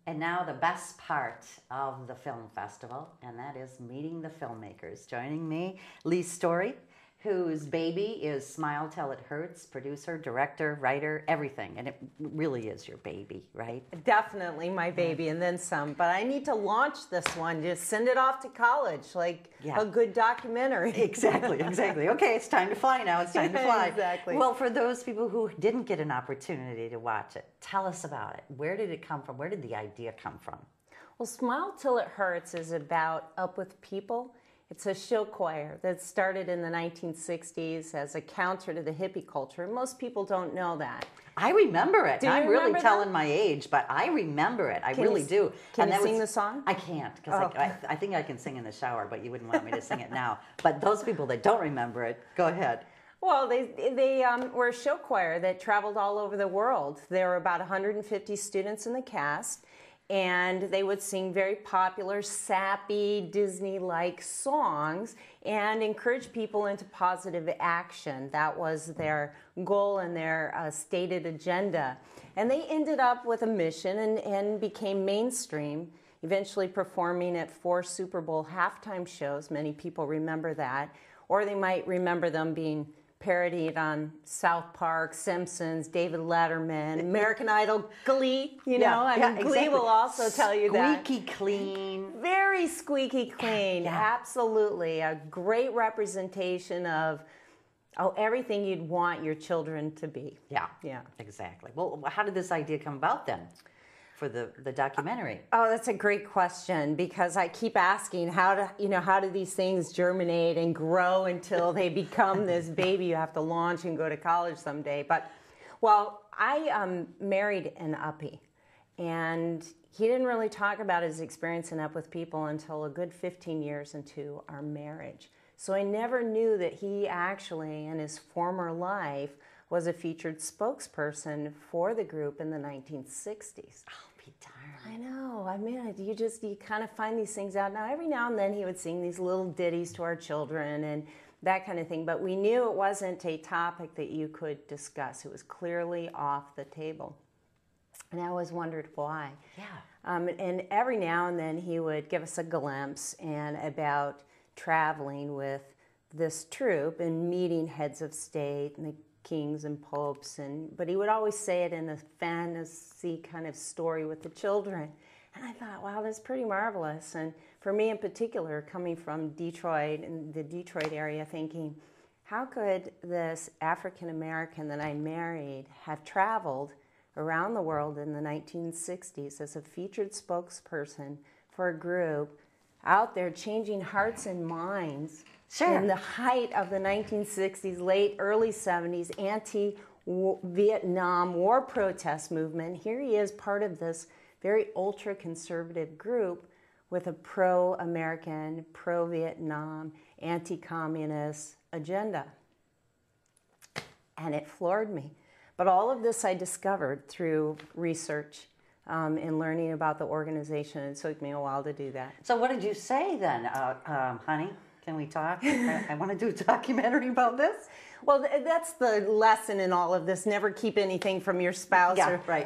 And now the best part of the film festival, and that is meeting the filmmakers. Joining me, Lee Storey, whose baby is Smile Till It Hurts, producer, director, writer, everything. And it really is your baby, right? Definitely my baby, and then some. But I need to launch this one, just send it off to college, like a good documentary. Exactly, exactly. Okay, it's time to fly now. It's time to fly. Exactly. Well, for those people who didn't get an opportunity to watch it, tell us about it. Where did it come from? Where did the idea come from? Well, Smile Till It Hurts is about Up With People. It's a show choir that started in the 1960s as a counter to the hippie culture. Most people don't know that. I remember it. Do you I'm really remember telling that? my age, but I remember it. I really do. Can you sing the song? I can't, because I think I can sing in the shower, but you wouldn't want me to sing it now. But those people that don't remember it, go ahead. Well, they were a show choir that traveled all over the world. There were about 150 students in the cast, and they would sing very popular, sappy, Disney-like songs and encourage people into positive action. That was their goal and their stated agenda. And they ended up with a mission and became mainstream, eventually performing at 4 Super Bowl halftime shows. Many people remember that. Or they might remember them being parodied on South Park, Simpsons, David Letterman, American Idol, Glee, you know? I mean, Glee will also tell you that. Squeaky clean. Very squeaky clean, absolutely. A great representation of everything you'd want your children to be. Yeah. Exactly. Well, how did this idea come about then for the documentary? Oh, that's a great question, because I keep asking how do these things germinate and grow until they become this baby you have to launch and go to college someday. But, well, I married an uppie, and he didn't really talk about his experience in Up With People until a good 15 years into our marriage. So I never knew that he actually, in his former life, was a featured spokesperson for the group in the 1960s. I know. I mean, you kind of find these things out. Now, every now and then he would sing these little ditties to our children and that kind of thing. But we knew it wasn't a topic that you could discuss. It was clearly off the table. And I always wondered why. Yeah. And every now and then he would give us a glimpse about traveling with this troupe and meeting heads of state and the kings and popes, but he would always say it in a fantasy kind of story with the children. And I thought, wow, that's pretty marvelous. And for me in particular, coming from Detroit and the Detroit area, thinking, how could this African American that I married have traveled around the world in the 1960s as a featured spokesperson for a group out there changing hearts and minds? Sure. In the height of the 1960s, early 70s, anti-Vietnam War protest movement, here he is, part of this very ultra-conservative group with a pro-American, pro-Vietnam, anti-communist agenda. And it floored me. But all of this I discovered through research and learning about the organization. It took me a while to do that. So what did you say then, honey? Can we talk? I want to do a documentary about this. Well, that's the lesson in all of this. Never keep anything from your spouse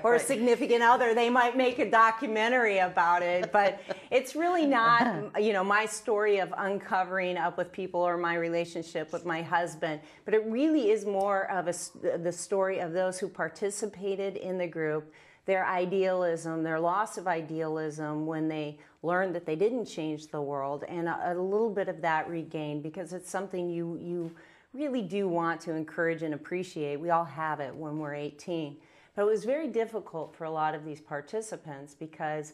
or a significant other. They might make a documentary about it, but it's really not, my story of uncovering Up With People or my relationship with my husband. But it really is more of the story of those who participated in the group, their idealism, their loss of idealism when they learned that they didn't change the world, and a little bit of that regained, because it's something you really do want to encourage and appreciate. We all have it when we're 18. But it was very difficult for a lot of these participants because,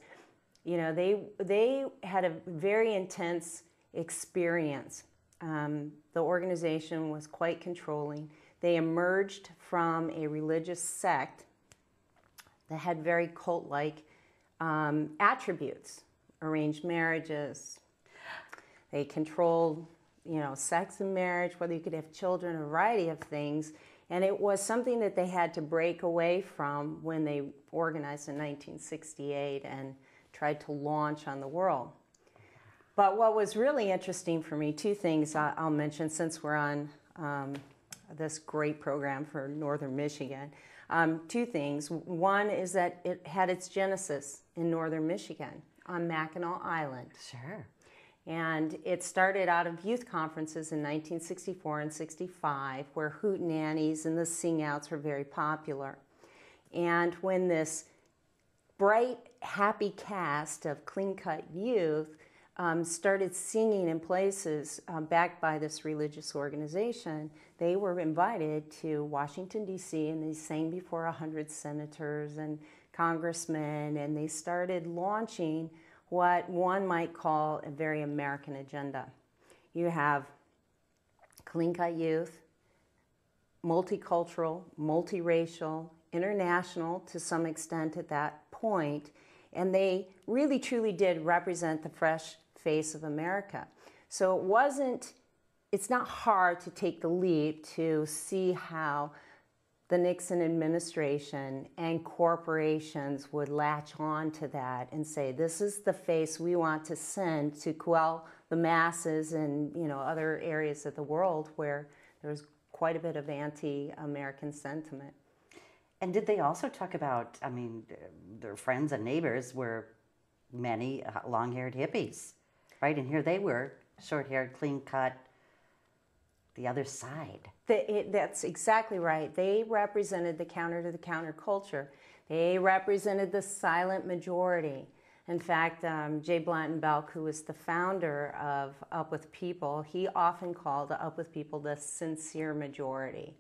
they had a very intense experience. The organization was quite controlling. They emerged from a religious sect that had very cult-like attributes. Arranged marriages. They controlled, sex and marriage, whether you could have children, a variety of things. And it was something that they had to break away from when they organized in 1968 and tried to launch on the world. But what was really interesting for me, 2 things I'll mention since we're on this great program for Northern Michigan. Two things. One is that it had its genesis in northern Michigan on Mackinac Island. Sure. And it started out of youth conferences in 1964 and 65, where hootenannies and the sing-outs were very popular. And when this bright, happy cast of clean-cut youth started singing in places backed by this religious organization, they were invited to Washington, D.C., and they sang before 100 senators and congressmen, and they started launching what one might call a very American agenda. You have clean-cut youth, multicultural, multiracial, international to some extent at that point, and they really truly did represent the fresh face of America. So it's not hard to take the leap to see how the Nixon administration and corporations would latch on to that and say, this is the face we want to send to quell the masses in other areas of the world where there's quite a bit of anti-American sentiment. And did they also talk about, their friends and neighbors were many long-haired hippies, right? And here they were, short-haired, clean-cut, the other side. That's exactly right. They represented the counter-to-the-counter culture. They represented the silent majority. In fact, Jay Blanton-Belk, who was the founder of Up With People, he often called Up With People the sincere majority.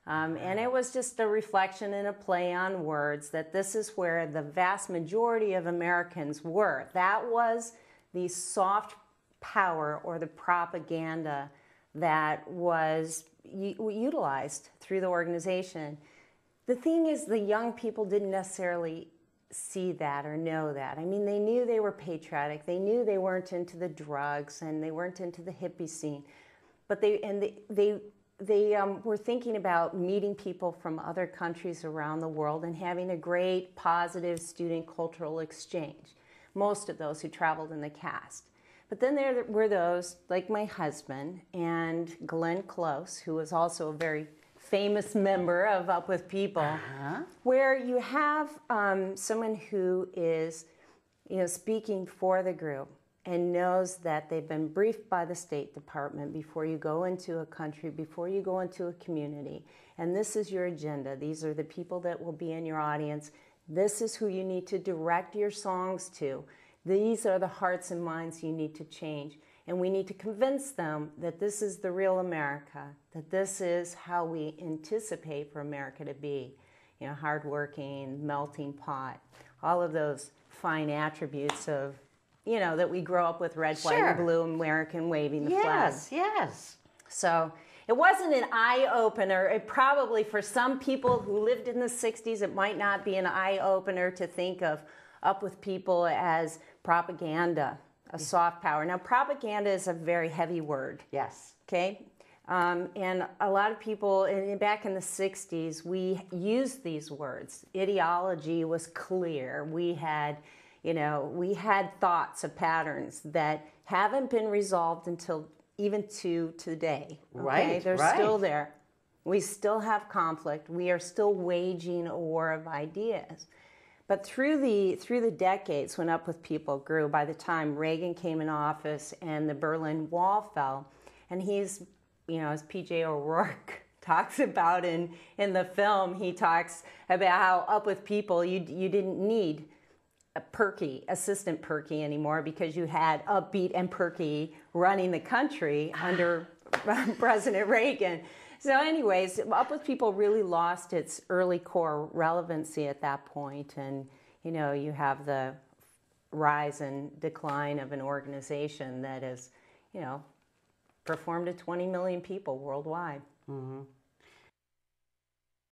And it was just a reflection and a play on words that this is where the vast majority of Americans were. That was the soft power or the propaganda that was utilized through the organization. The thing is, the young people didn't necessarily see that or know that. They knew they were patriotic. They knew they weren't into the drugs and they weren't into the hippie scene. But they were thinking about meeting people from other countries around the world and having a great, positive student cultural exchange. Most of those who traveled in the cast. But then there were those, like my husband and Glenn Close, who was also a very famous member of Up With People, where you have someone who is speaking for the group and knows that they've been briefed by the State Department before you go into a country, before you go into a community. And this is your agenda. These are the people that will be in your audience. This is who you need to direct your songs to. These are the hearts and minds you need to change. And we need to convince them that this is the real America, that this is how we anticipate for America to be. Hardworking, melting pot, all of those fine attributes of, that we grow up with red, white, and blue, American waving the flag. Yes. So it wasn't an eye-opener. It probably, for some people who lived in the 60s, it might not be an eye-opener to think of Up With People as propaganda, a soft power. Now, propaganda is a very heavy word. Yes. Okay? And a lot of people, back in the 60s, we used these words. Ideology was clear. We had thoughts of patterns that haven't been resolved until even to today. Okay? Right. They're still there. We still have conflict. We are still waging a war of ideas. But through the decades when Up With People grew, by the time Reagan came in office and the Berlin Wall fell, and he's, as P.J. O'Rourke talks about in the film, he talks about how Up With People, you didn't need Assistant Perky anymore because you had Upbeat and Perky running the country under President Reagan. So anyways, Up With People really lost its early core relevancy at that point. And, you have the rise and decline of an organization that has, performed to 20 million people worldwide. Mm-hmm.